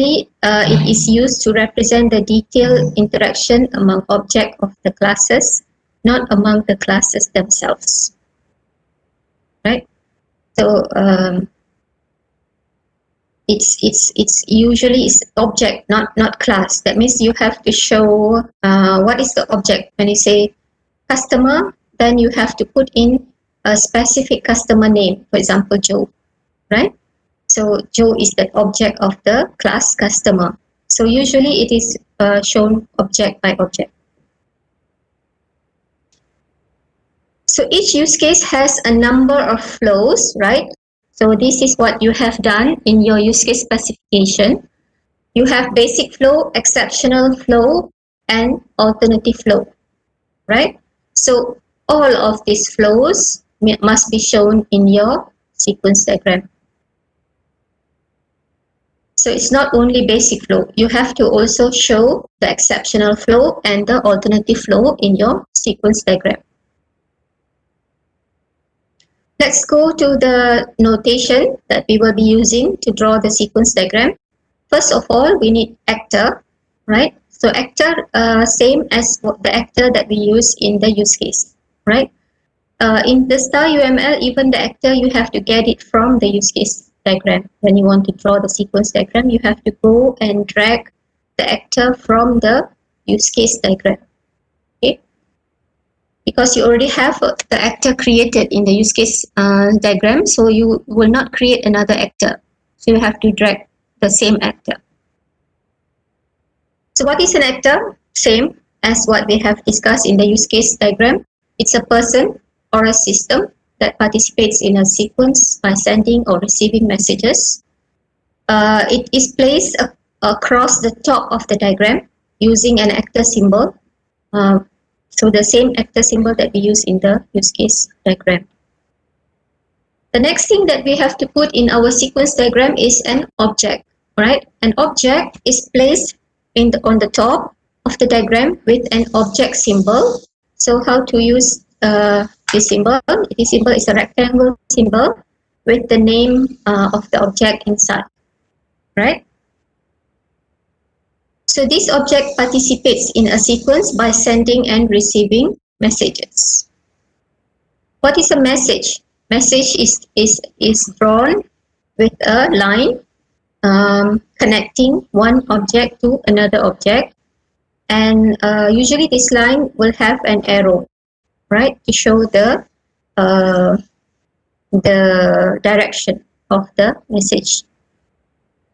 it is used to represent the detailed interaction among objects of the classes, not among the classes themselves. Right? So it's usually object, not class. That means you have to show what is the object. When you say customer, then you have to put in a specific customer name. For example, Joe, right? So Joe is the object of the class customer. So usually it is shown object by object. So each use case has a number of flows, right? So this is what you have done in your use case specification. You have basic flow, exceptional flow, and alternative flow, right? So all of these flows must be shown in your sequence diagram. So it's not only basic flow. You have to also show the exceptional flow and the alternative flow in your sequence diagram. Let's go to the notation that we will be using to draw the sequence diagram. First of all, we need actor, right? So actor, same as the actor that we use in the use case, right? In the star UML, even the actor, you have to get it from the use case diagram. When you want to draw the sequence diagram, you have to go and drag the actor from the use case diagram. Okay? Because you already have the actor created in the use case diagram, so you will not create another actor. So you have to drag the same actor. So what is an actor? Same as what we have discussed in the use case diagram. It's a person or a system that participates in a sequence by sending or receiving messages. It is placed across the top of the diagram using an actor symbol. So the same actor symbol that we use in the use case diagram. The next thing that we have to put in our sequence diagram is an object, right? An object is placed on the top of the diagram with an object symbol. So how to use this symbol? This symbol is a rectangle symbol with the name of the object inside, right? So this object participates in a sequence by sending and receiving messages. What is a message? Message is drawn with a line connecting one object to another object, and usually this line will have an arrow, right, to show the direction of the message.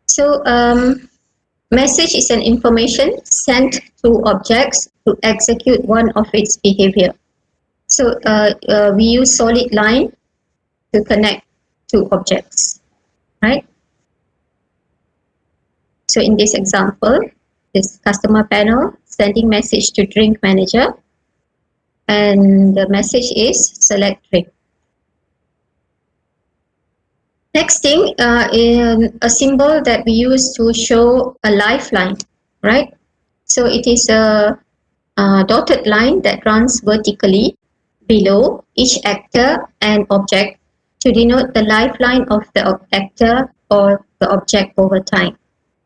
So message is an information sent to objects to execute one of its behavior. So we use solid line to connect two objects, right? So in this example, this customer panel sending message to drink manager, and the message is select drink. Next thing, a symbol that we use to show a lifeline, right? So it is a dotted line that runs vertically below each actor and object to denote the lifeline of the actor or the object over time,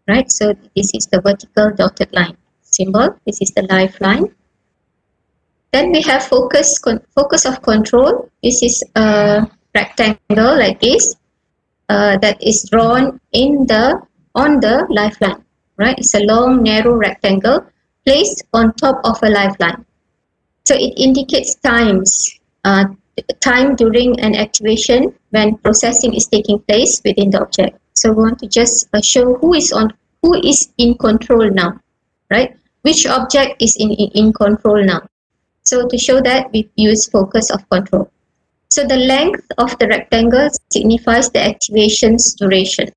right? So this is the vertical dotted line symbol. This is the lifeline. Then we have focus of control. This is a rectangle like this. That is drawn on the lifeline, right? It's a long, narrow rectangle placed on top of a lifeline. So it indicates time during an activation when processing is taking place within the object. So we want to just show who is in control now, right? Which object is in control now. So to show that, we use focus of control. So the length of the rectangle signifies the activation's duration.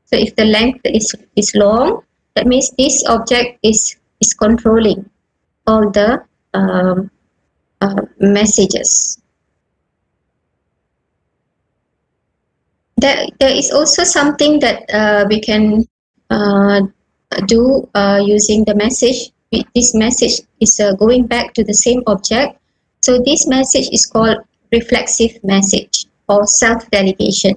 So if the length is long, that means this object is controlling all the messages. There is also something that we can do using the message. This message is going back to the same object. So this message is called reflexive message or self-delegation.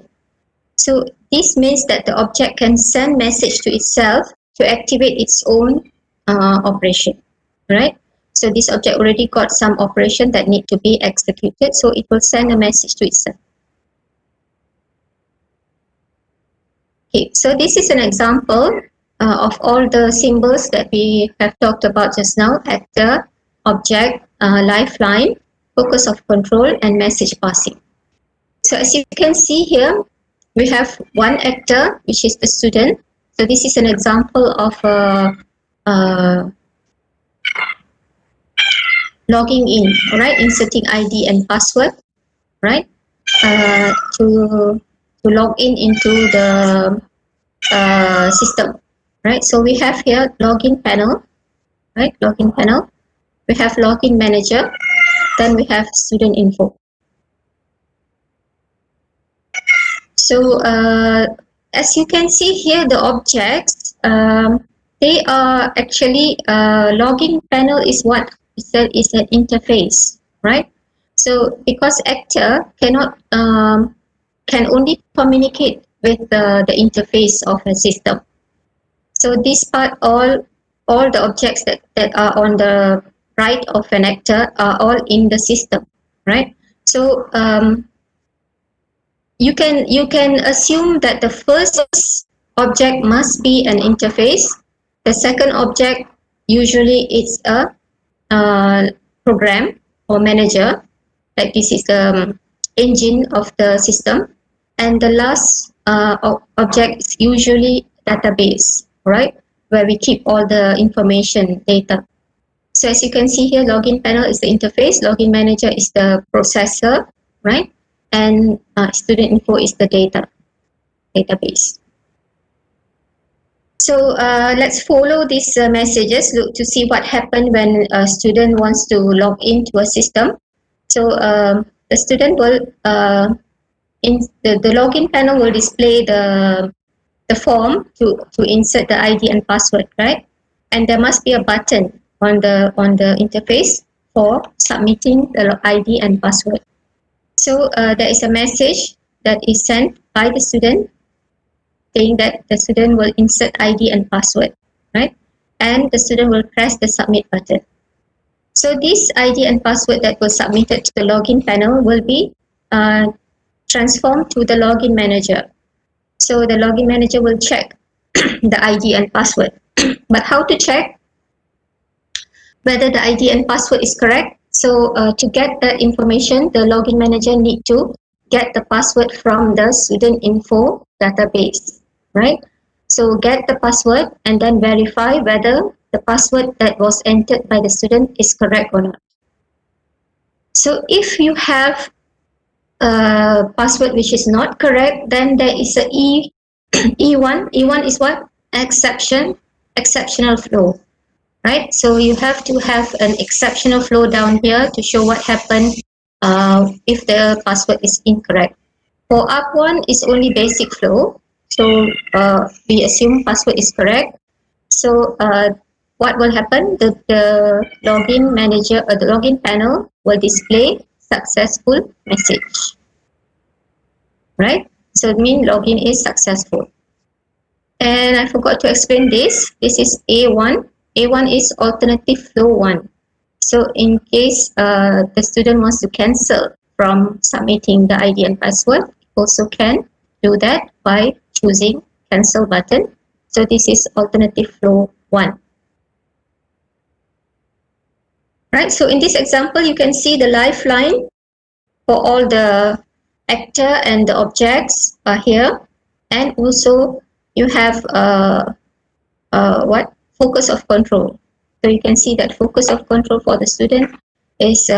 So this means that the object can send message to itself to activate its own operation, right? So this object already got some operation that need to be executed, so it will send a message to itself. Okay, so this is an example of all the symbols that we have talked about just now: actor, object, lifeline, focus of control, and message passing. So as you can see here, we have one actor, which is the student. So this is an example of logging in, right? Inserting ID and password, right? To log in into the system, right? So we have here login panel, right? Login panel. We have login manager. Then we have student info. So as you can see here, the objects, they are actually login panel is what is an interface, right? So because actor cannot can only communicate with the interface of a system. So this part, all the objects that are on the right of an actor are all in the system, right? So you can assume that the first object must be an interface. The second object usually is a program or manager, like this is the engine of the system, and the last object is usually database, right, where we keep all the information data. So as you can see here, login panel is the interface, login manager is the processor, right? And student info is the database. So let's follow these messages, look to see what happened when a student wants to log into a system. So the student will, in the login panel will display the form to insert the ID and password, right? And there must be a button on the interface for submitting the ID and password. So there is a message that is sent by the student saying that the student will insert ID and password, right? And the student will press the submit button. So this ID and password that was submitted to the login panel will be transformed to the login manager. So the login manager will check the ID and password. But how to check whether the ID and password is correct? So to get that information, the login manager need to get the password from the student info database, right? So get the password and then verify whether the password that was entered by the student is correct or not. So if you have a password which is not correct, then there is a E1. E1 is what? Exceptional flow. Right, so you have to have an exceptional flow down here to show what happened if the password is incorrect. For up one is only basic flow, so we assume password is correct. So what will happen? The login manager or the login panel will display successful message. Right, so it means login is successful. And I forgot to explain this. This is A1. A1 is alternative flow 1. So in case the student wants to cancel from submitting the ID and password, also can do that by choosing cancel button. So this is alternative flow 1. Right, so in this example, you can see the lifeline for all the actor and the objects are here. And also you have focus of control. So you can see that focus of control for the student is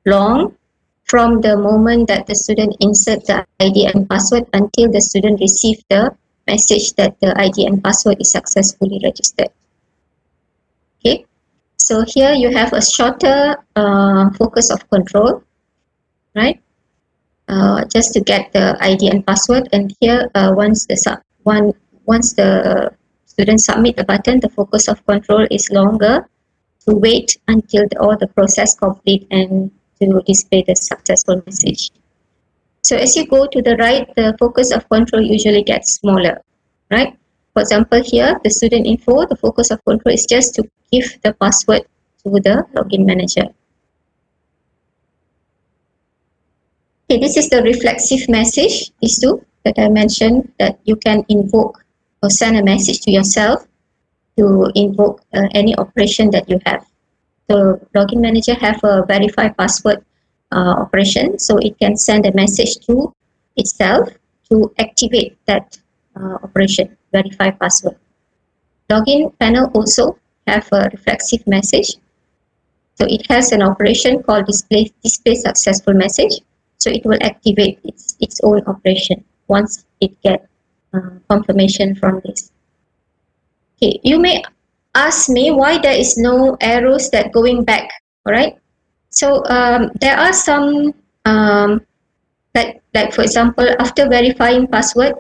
long from the moment that the student insert the ID and password until the student receive the message that the ID and password is successfully registered. Okay, so here you have a shorter focus of control, right? Just to get the ID and password, and here once the student submit the button, the focus of control is longer to wait until all the process complete and to display the successful message. So as you go to the right, the focus of control usually gets smaller, right? For example, here, the student info, the focus of control is just to give the password to the login manager. Okay, this is the reflexive message, these two that I mentioned, that you can invoke or send a message to yourself to invoke any operation that you have. So login manager have a verify password operation, so it can send a message to itself to activate that operation, verify password. Login panel also have a reflexive message, so it has an operation called display successful message, so it will activate its own operation once it gets confirmation from this. Okay, you may ask me why there is no arrows that going back. All right, so there are some like for example, after verifying password,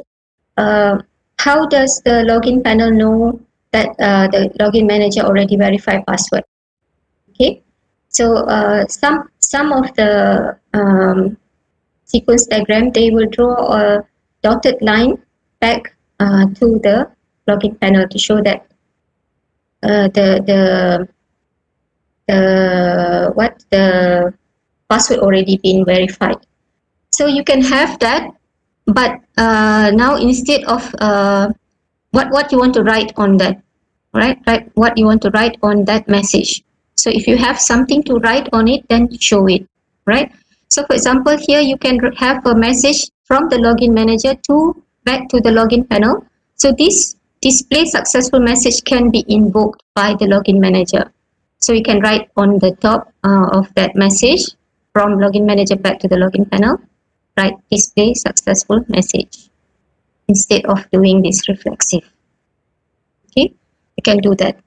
how does the login panel know that the login manager already verified password? Okay, so some of the sequence diagram, they will draw a dotted line back to the login panel to show that the password already been verified. So you can have that, but now instead of what you want to write on that, right? Right, what you want to write on that message. So if you have something to write on it, then show it, right? So for example, here you can have a message from the login manager to back to the login panel. So this display successful message can be invoked by the login manager. So you can write on the top of that message from login manager back to the login panel, write display successful message instead of doing this reflexive. Okay, you can do that.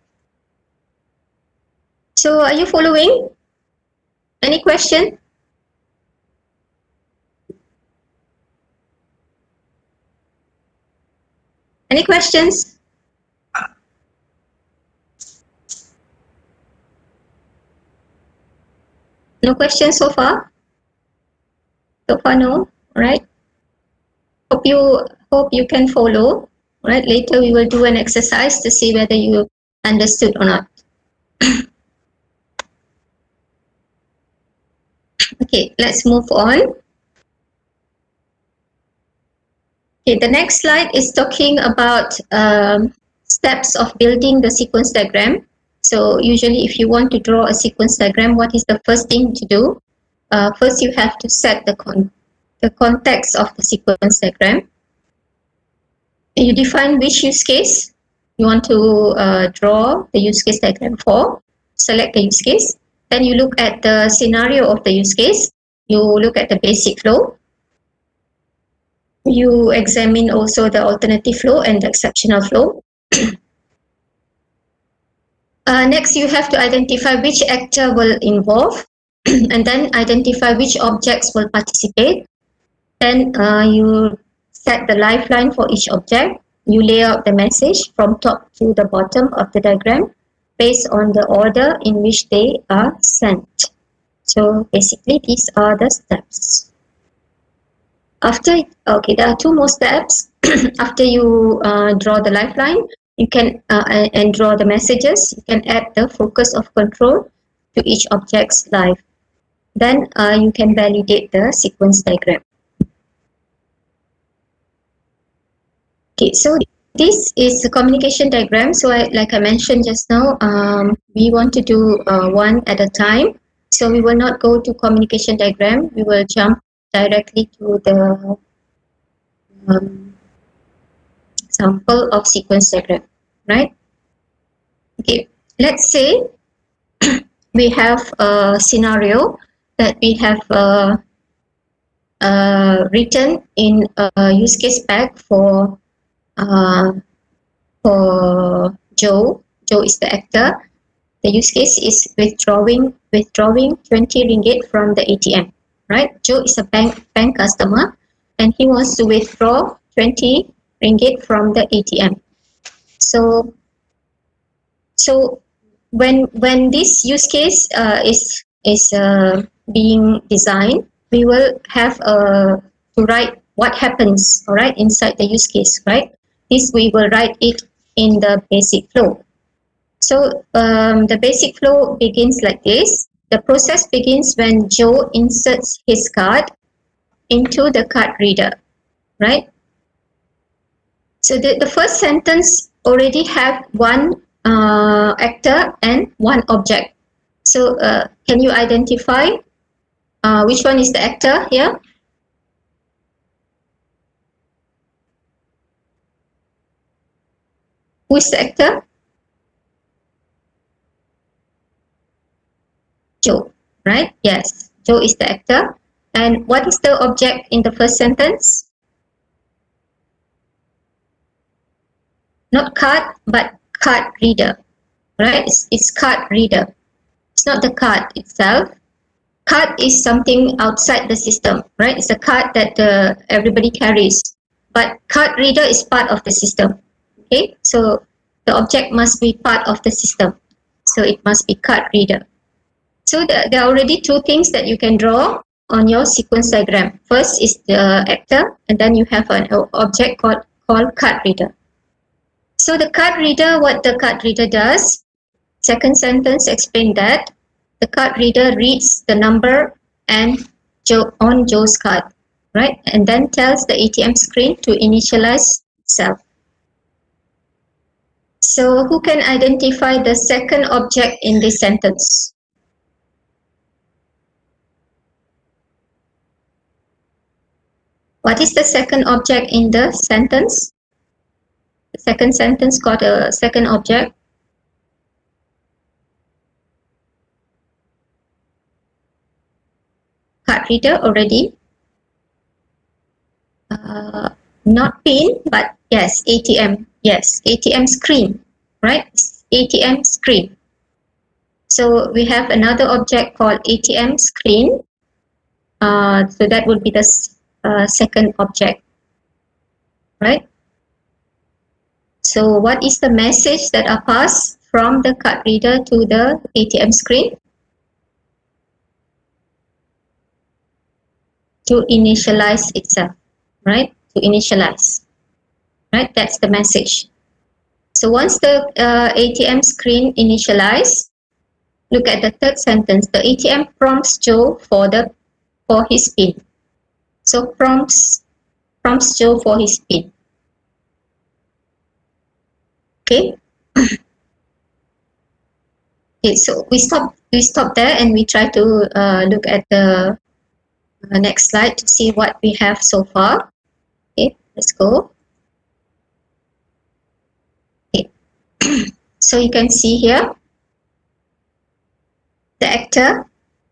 So are you following? Any question? Any questions? No questions so far? So far, no. Right? Hope you can follow. Right? Later we will do an exercise to see whether you understood or not. Okay, let's move on. Okay, the next slide is talking about steps of building the sequence diagram. So usually if you want to draw a sequence diagram, what is the first thing to do? First you have to set the context of the sequence diagram. You define which use case you want to draw the use case diagram for. Select the use case. Then you look at the scenario of the use case. You look at the basic flow. You examine also the alternative flow and the exceptional flow. Next, you have to identify which actor will involve and then identify which objects will participate. Then you set the lifeline for each object. You lay out the message from top to the bottom of the diagram based on the order in which they are sent. So basically, these are the steps. There are two more steps. After you draw the lifeline, you can and draw the messages. You can add the focus of control to each object's life. Then you can validate the sequence diagram. Okay, so this is the communication diagram. So like I mentioned just now, we want to do one at a time. So we will not go to communication diagram. We will jump directly to the example of sequence diagram, right? Okay, let's say we have a scenario that we have written in a use case pack for Joe. Joe is the actor. The use case is withdrawing 20 ringgit from the ATM. Right? Joe is a bank customer and he wants to withdraw 20 ringgit from the ATM. So when this use case is being designed, we will have to to write what happens, all right, inside the use case, right? This we will write it in the basic flow. So the basic flow begins like this. The process begins when Joe inserts his card into the card reader, right? So the first sentence already have one actor and one object. So can you identify which one is the actor here? Who is the actor? Joe, right? Yes, Joe is the actor. And what is the object in the first sentence? Not card, but card reader, right? It's card reader. It's not the card itself. Card is something outside the system, right? It's a card that everybody carries. But card reader is part of the system, okay? So the object must be part of the system. So it must be card reader. So there are already two things that you can draw on your sequence diagram. First is the actor, and then you have an object called card reader. So the card reader, what the card reader does, second sentence explain that the card reader reads the number and on Joe's card, right? And then tells the ATM screen to initialize itself. So who can identify the second object in this sentence? What is the second object in the sentence? The second sentence got a second object. Card reader already. Not pin, but yes, ATM. Yes, ATM screen, right? ATM screen. So we have another object called ATM screen. So that would be the second object, right? So what is the message that are passed from the card reader to the ATM screen? To initialize itself, right? To initialize, right? That's the message. So once the ATM screen initialized, look at the third sentence. The ATM prompts Joe for his PIN. So prompts Joe for his PIN. Okay. Okay. So we stop there and we try to look at the next slide to see what we have so far. Okay. Let's go. Okay. So you can see here the actor,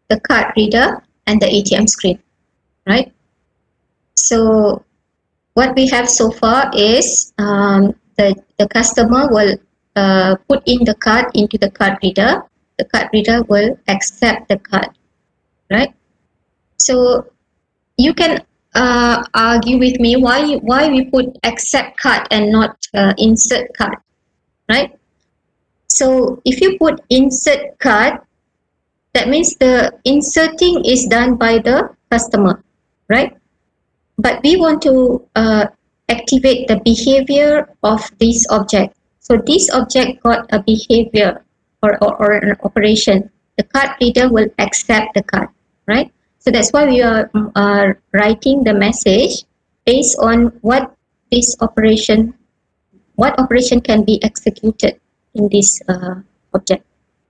the card reader, and the ATM screen, right? So what we have so far is the customer will put in the card into the card reader. The card reader will accept the card, right? So you can argue with me why we put accept card and not insert card, right? So if you put insert card, that means the inserting is done by the customer, right? But we want to activate the behavior of this object. So this object got a behavior or an operation. The card reader will accept the card, right? So that's why we are writing the message based on what operation can be executed in this object,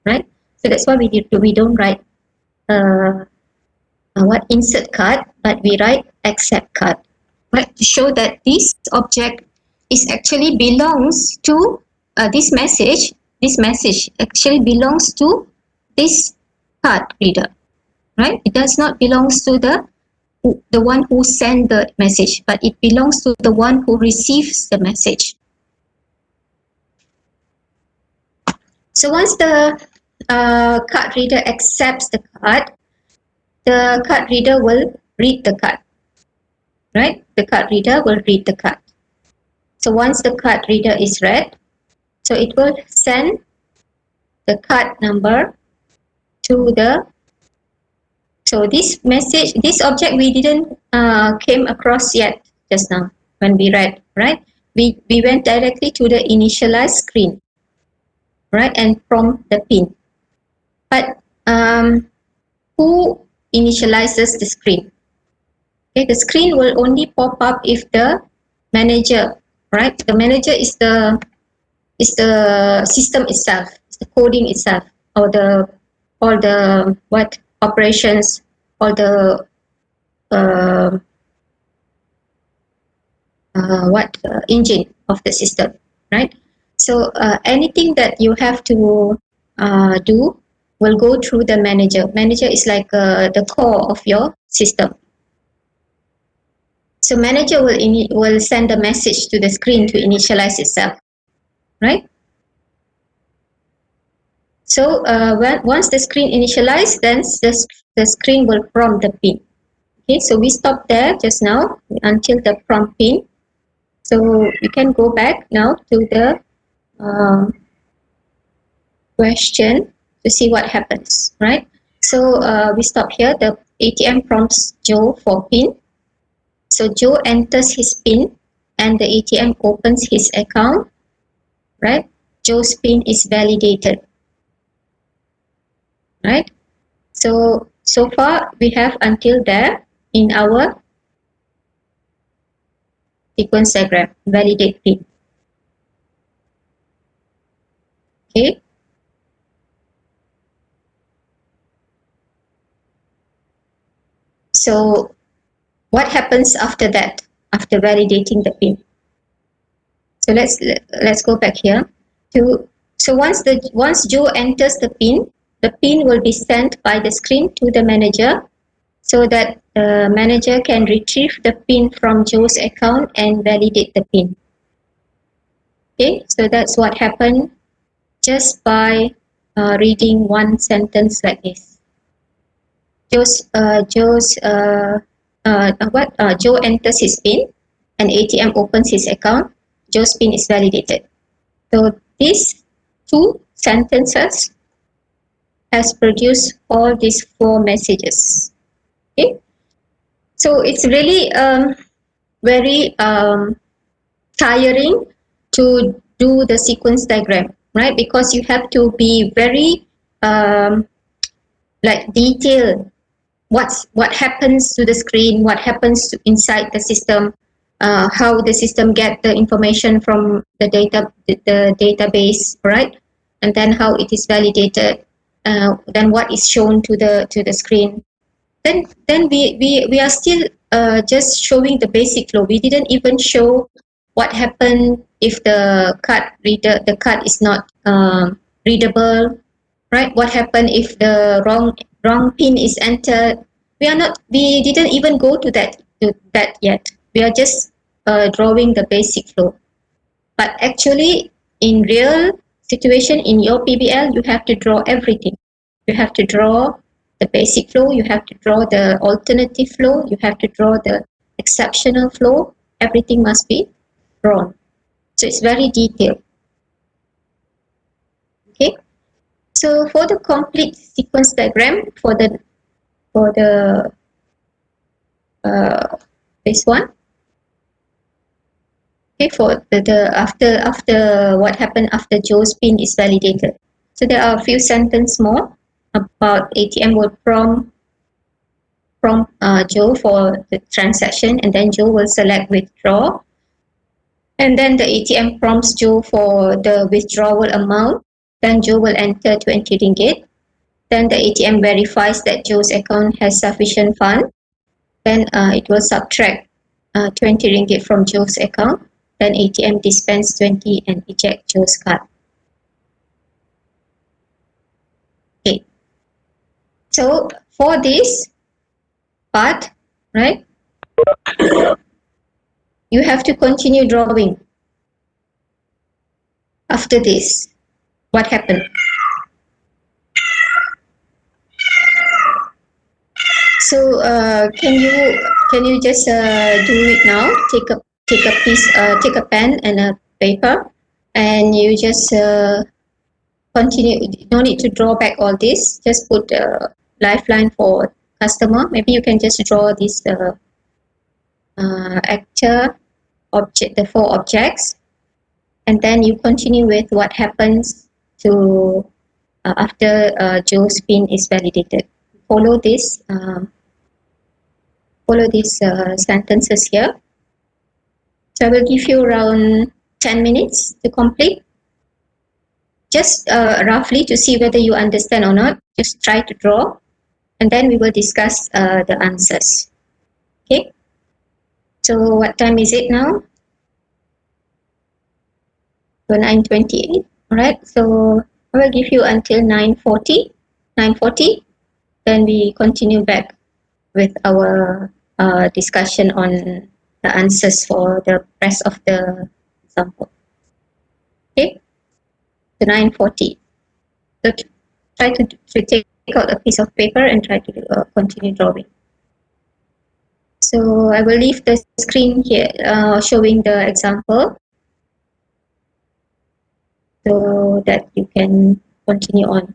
right? So that's why we don't write what insert card, but we write accept card, right? To show that this object is actually belongs to this message. This message actually belongs to this card reader, right? It does not belongs to the one who sent the message, but it belongs to the one who receives the message. So once the card reader accepts the card reader will read the card, right? The card reader will read the card. So once the card reader is read, so it will send the card number to So this message, this object we didn't came across yet just now when we read, right? We went directly to the initialize screen, right, and prompt the pin. But who initializes the screen? Okay, the screen will only pop up if the manager, right? The manager is the system itself, it's the coding itself, or the what operations, or the engine of the system, right? So anything that you have to do will go through the manager. Manager is like the core of your system. So manager will send a message to the screen to initialize itself, right? So once the screen initialized, then the screen will prompt the pin. Okay, so we stopped there just now until the prompt pin. So you can go back now to the question to see what happens, right? So we stop here. The ATM prompts Joe for pin. So Joe enters his pin and the ATM opens his account, right? Joe's pin is validated, right? So far we have until there in our sequence diagram, validate pin. Okay. So what happens after that, after validating the pin? So let's go back here to, so once Joe enters the pin will be sent by the screen to the manager, so that the manager can retrieve the pin from Joe's account and validate the pin. Okay, so that's what happened just by reading one sentence like this. Joe enters his pin and ATM opens his account. Joe's pin is validated. So these two sentences has produced all these 4 messages. Okay, so it's really very tiring to do the sequence diagram, right? Because you have to be very like detailed. What happens to the screen, what happens inside the system, how the system get the information from the database, right? And then how it is validated, then what is shown to the screen. Then we are still just showing the basic flow. We didn't even show what happened if the card is not readable, right? What happened if the wrong pin is entered? We didn't even go to that yet. We are just drawing the basic flow. But actually, in real situation in your PBL, you have to draw everything. You have to draw the basic flow, you have to draw the alternative flow, you have to draw the exceptional flow. Everything must be drawn. So it's very detailed. Okay. So for the complete sequence diagram, for the this one. Okay, for the after what happened after Joe's pin is validated. So there are a few sentences more about ATM will prompt Joe for the transaction, and then Joe will select withdraw, and then the ATM prompts Joe for the withdrawal amount. Then Joe will enter 20 ringgit. Then the ATM verifies that Joe's account has sufficient fund. Then it will subtract 20 ringgit from Joe's account. Then ATM dispense 20 and eject Joe's card. Okay. So for this part, right, you have to continue drawing. After this, what happened? So can you just do it now? Take a pen and a paper, and you just continue. No need to draw back all this. Just put a lifeline for customer, maybe you can just draw this actor object, the 4 objects, and then you continue with what happens to after Joe's pin is validated. Follow this sentences here. So I will give you around 10 minutes to complete. Just roughly to see whether you understand or not. Just try to draw, and then we will discuss the answers. Okay. So what time is it now? So 9:28. All right. So I will give you until 9:40. 9:40. Then we continue back with our discussion on the answers for the rest of the example. Okay. So 9:40. So try to take out a piece of paper and try to continue drawing. So I will leave the screen here showing the example so that you can continue on.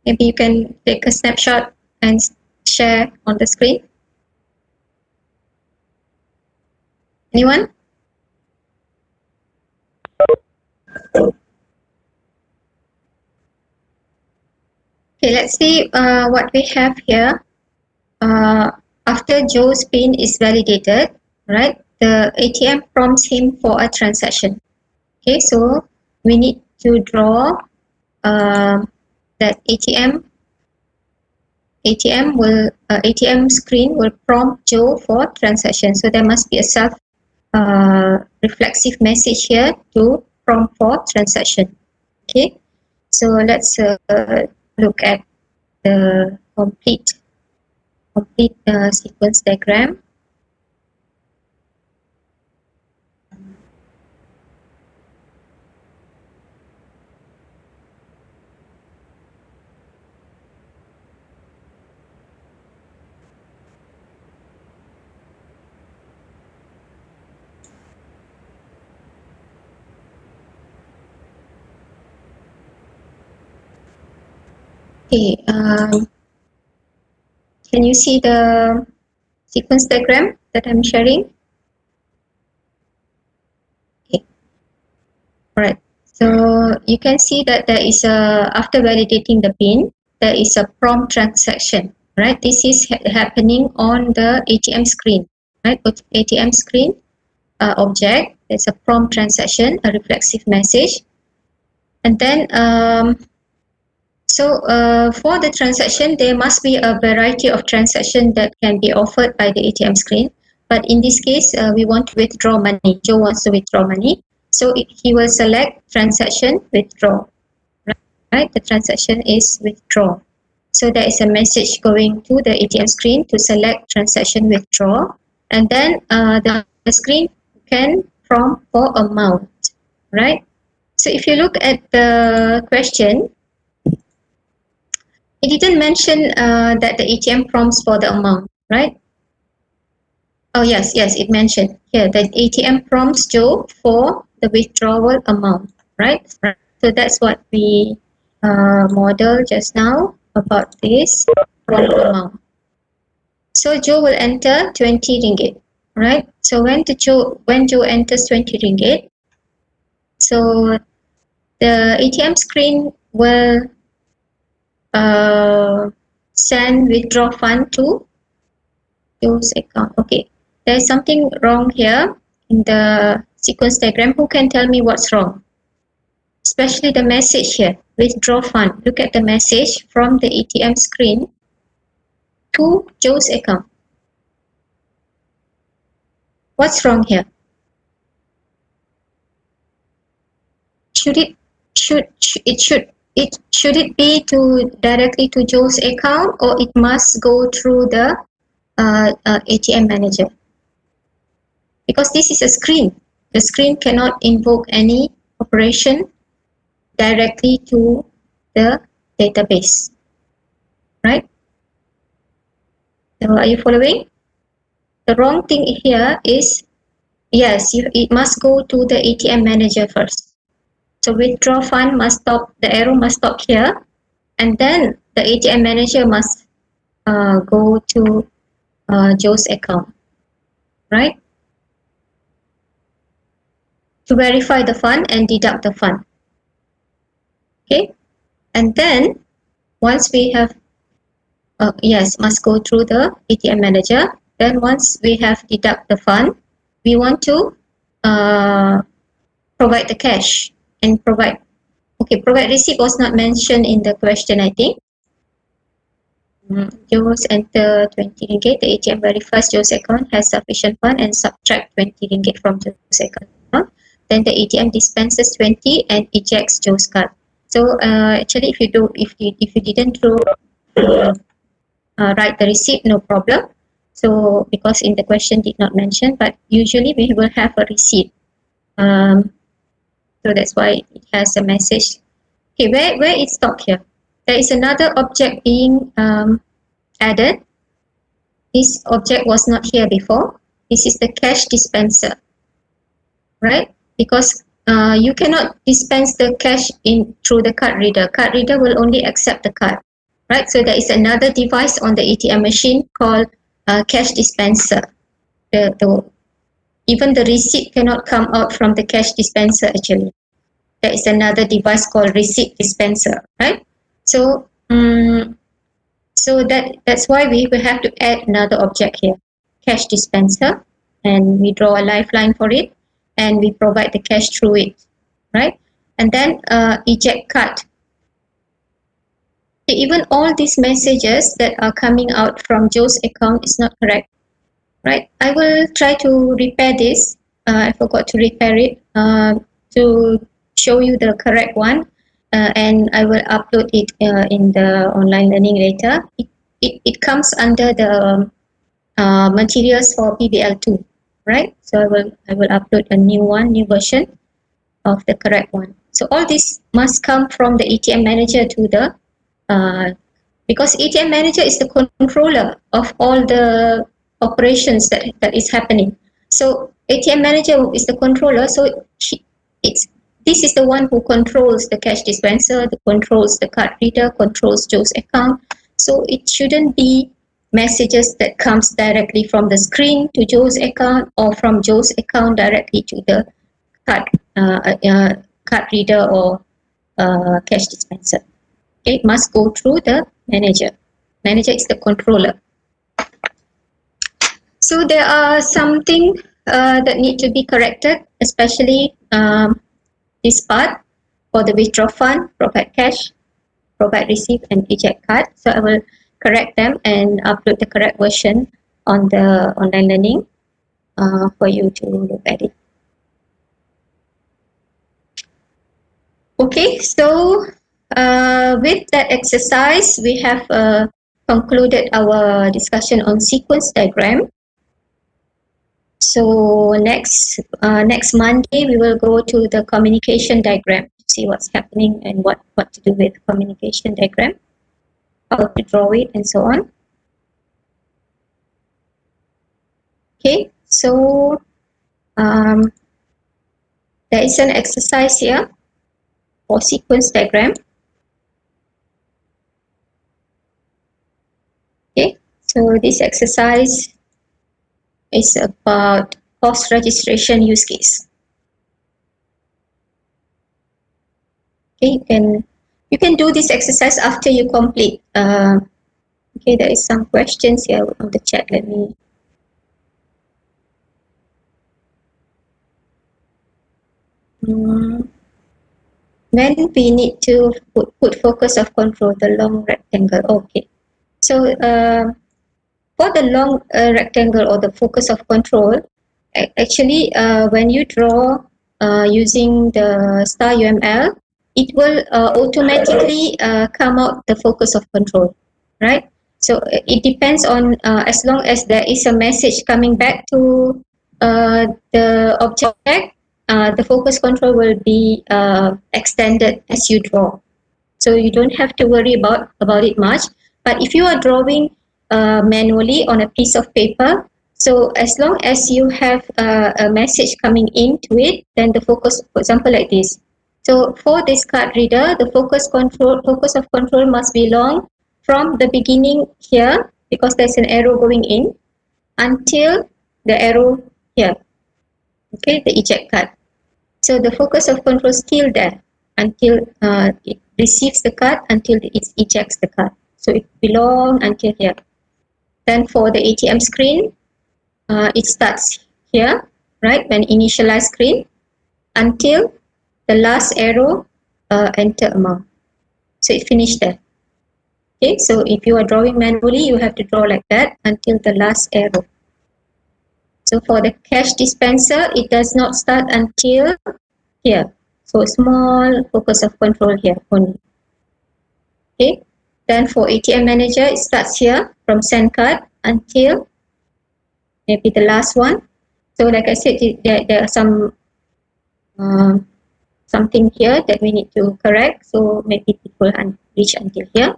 Maybe you can take a snapshot and share on the screen. Anyone? Okay, let's see what we have here. After Joe's PIN is validated, right, the ATM prompts him for a transaction. Okay, so we need to draw that ATM screen will prompt Joe for transaction. So there must be a self reflexive message here to prompt for transaction. Okay, so let's look at the complete sequence diagram. Okay, can you see the sequence diagram that I'm sharing? Okay, all right. So you can see that there is after validating the PIN, there is a prompt transaction. Right, this is happening on the ATM screen. Right, go to ATM screen object. There's a prompt transaction, a reflexive message, and then for the transaction, there must be a variety of transactions that can be offered by the ATM screen. But in this case, we want to withdraw money. Joe wants to withdraw money. So he will select transaction withdraw. Right? The transaction is withdraw. So there is a message going to the ATM screen to select transaction withdraw. And then the screen can prompt for amount. Right? So if you look at the question, it didn't mention that the ATM prompts for the amount, right? Oh yes, it mentioned here that ATM prompts Joe for the withdrawal amount, right? So that's what we modeled just now about this prompt amount. So Joe will enter 20 ringgit, right? So when Joe enters 20 ringgit, so the ATM screen will send withdraw fund to Joe's account. Okay, there's something wrong here in the sequence diagram. Who can tell me what's wrong? Especially the message here, withdraw fund. Look at the message from the ATM screen to Joe's account. What's wrong here? Should it be to directly to Joe's account, or it must go through the ATM manager? Because this is a screen. The screen cannot invoke any operation directly to the database, right? So are you following? The wrong thing here is, yes, it must go to the ATM manager first. So withdraw fund must stop, the arrow must stop here, and then the ATM manager must go to Joe's account, right? To verify the fund and deduct the fund. Okay, and then once we have, yes, must go through the ATM manager. Then once we have deduct the fund, we want to provide the cash and provide. Okay, provide receipt was not mentioned in the question, I think. Joe's enter 20 ringgit. The ATM verifies Joe's account has sufficient fund and subtract 20 ringgit from Joe's account. Then the ATM dispenses 20 and ejects Joe's card. So actually, if you didn't write the receipt, no problem. So because in the question did not mention, but usually we will have a receipt. So that's why it has a message. Okay, where it's stopped here? There is another object being added. This object was not here before. This is the cash dispenser, right? Because you cannot dispense the cash in through the card reader. Card reader will only accept the card, right? So there is another device on the ATM machine called cash dispenser. Even the receipt cannot come out from the cash dispenser actually. There is another device called receipt dispenser, right? So that's why we will have to add another object here, cash dispenser, and we draw a lifeline for it, and we provide the cash through it, right? And then eject card. Even all these messages that are coming out from Joe's account is not correct, right? I will try to repair this. I forgot to repair it to show you the correct one, and I will upload it in the online learning later. It comes under the materials for PBL2, right? So I will upload a new version of the correct one. So all this must come from the ATM manager to the because ATM manager is the controller of all the operations that is happening. So ATM manager is the controller. So this is the one who controls the cash dispenser, controls the card reader, controls Joe's account. So it shouldn't be messages that comes directly from the screen to Joe's account, or from Joe's account directly to the card reader or cash dispenser. Okay, it must go through the manager. Manager is the controller. So there are something that need to be corrected, especially this part for the withdraw fund, provide cash, provide receipt, and eject card. So I will correct them and upload the correct version on the online learning for you to look at it. Okay, so with that exercise, we have concluded our discussion on sequence diagram. So next Monday, we will go to the communication diagram to see what's happening and what to do with communication diagram, how to draw it, and so on. Okay, so there is an exercise here for sequence diagram. Okay, so this exercise is about course registration use case. Okay, you can do this exercise after you complete. Okay, there is some questions here on the chat. Let me. When we need to put focus of control, the long rectangle. Okay, so for the long rectangle or the focus of control, actually when you draw using the star UML, it will automatically come out the focus of control, right? So it depends on as long as there is a message coming back to the object, the focus control will be extended as you draw. So you don't have to worry about it much. But if you are drawing manually on a piece of paper, so as long as you have a message coming into it, then the focus, for example, like this. So for this card reader, the focus of control must be long from the beginning here, because there's an arrow going in, until the arrow here. Okay, the eject card. So the focus of control is still there until it receives the card, until it ejects the card. So it belongs until here. Then for the ATM screen, it starts here, right, when initialize screen, until the last arrow enter amount. So it finished there. Okay, so if you are drawing manually, you have to draw like that until the last arrow. So for the cash dispenser, it does not start until here. So small focus of control here only. Okay. Then for ATM manager, it starts here from send card until maybe the last one. So like I said, there are some something here that we need to correct. So maybe it will reach until here.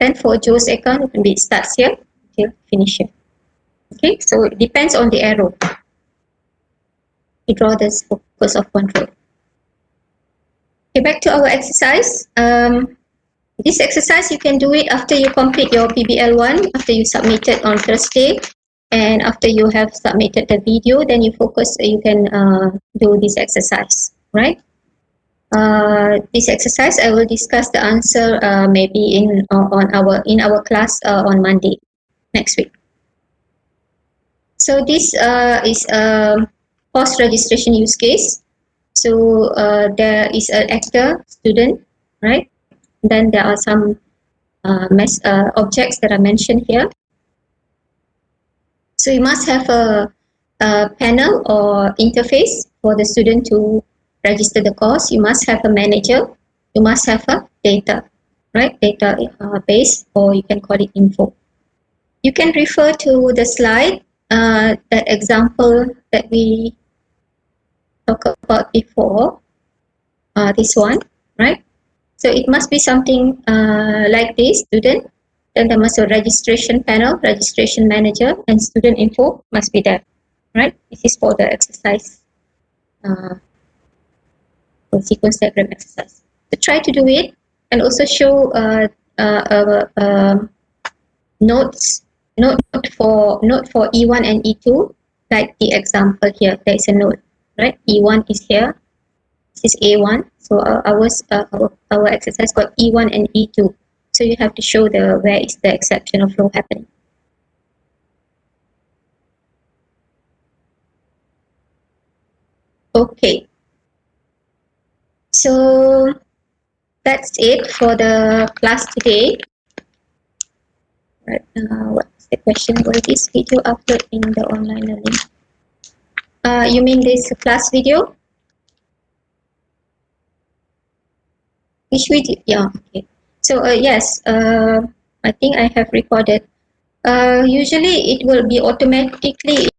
Then for Joe's account, maybe it starts here until finish here. Okay, so it depends on the arrow. We draw this focus of control. Okay, back to our exercise. This exercise, you can do it after you complete your PBL1, after you submit it on Thursday, and after you have submitted the video, then you can do this exercise, right? This exercise, I will discuss the answer maybe in our class on Monday next week. So this is a course registration use case. So there is an actor, student, right? Then there are some objects that are mentioned here. So you must have a panel or interface for the student to register the course. You must have a manager. You must have a data, right? Data base, or you can call it info. You can refer to the slide, that example that we talked about before, this one, right? So it must be something like this, student. Then there must be a registration panel, registration manager, and student info must be there, right? This is for the exercise, for sequence diagram exercise. So try to do it, and also show note for E1 and E2, like the example here. There is a note, right? E1 is here. This is A1. So our exercise got E1 and E2. So you have to show where is the exception of flow happening. Okay. So that's it for the class today. Right. What's the question? Will this video upload in the online learning? You mean this class video? Which video? Yeah. Okay. So yes, I think I have recorded. Usually it will be automatically